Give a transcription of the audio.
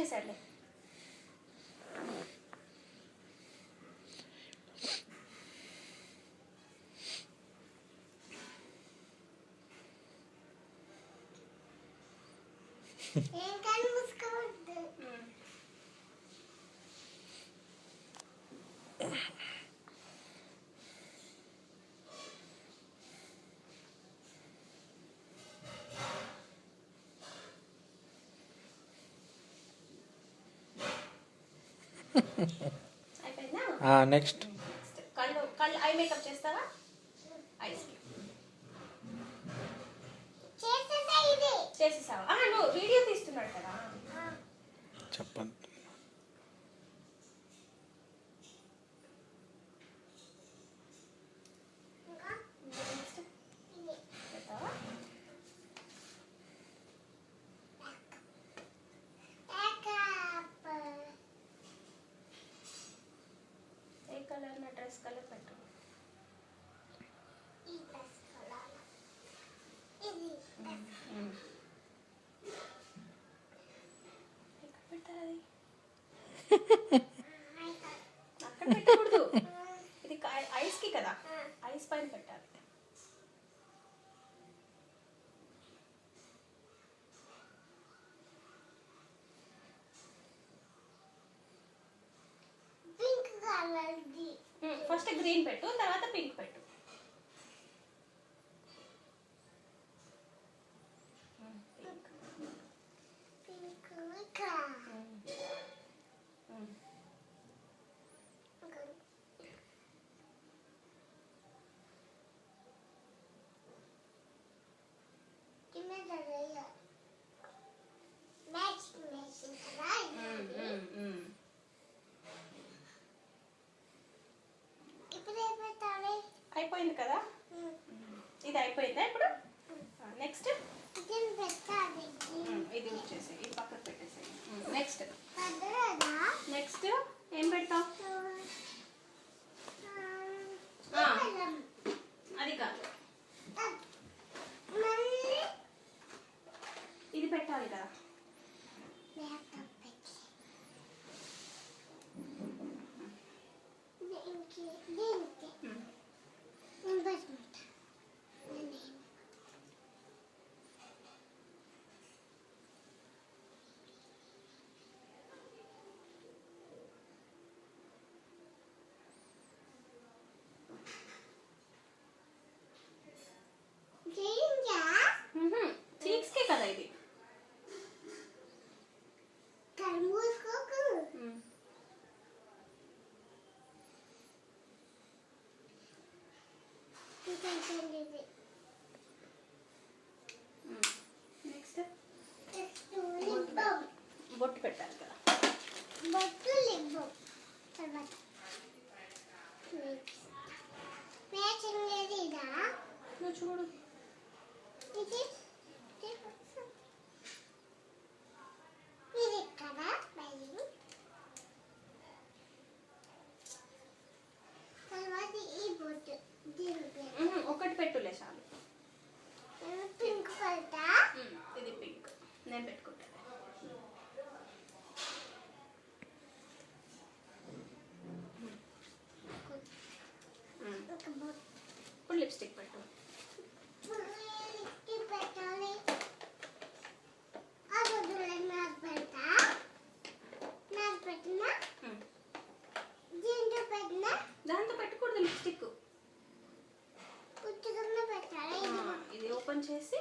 చేశాడులే. Next కళ్ళు కళ్ళు eye makeup చేస్తావా? ఐస్ చేసేసావా? నువ్వు వీడియో తీస్తున్నాడు కదా. చెప్పండి. ఏ కలర్ నా డ్రెస్ కలర్ పెట్టు. అక్కడ పెట్టకూడదు, ఇది ఐస్ కి కదా, ఐస్ పైన పెట్టాలి. ఫస్ట్ గ్రీన్ పెట్టు, తర్వాత పింక్ పెట్టు. అయిపోయింది కదా, ఇది అయిపోయిందా ఇప్పుడు? నెక్స్ట్ ఇది వచ్చేసి ఇది పక్కకు పెట్టేసి. నెక్స్ట్ నెక్స్ట్ ఏం పెడతావు? అది కాదు, ఇది పెట్టాలి కదా. చీక్స్కే కదా ఇది. నెక్స్ట్ బొట్టు పెట్టాలి కదా. నువ్వు చూడు, ఒకటి పెట్టులే చాలు. ఇది పింక్ నేను పెట్టుకుంటాను. ఇప్పుడు లిప్స్టిక్ పెట్టు. దాంతో పెట్టకూడదు లిప్స్టిక్, ఇది ఓపెన్ చేసి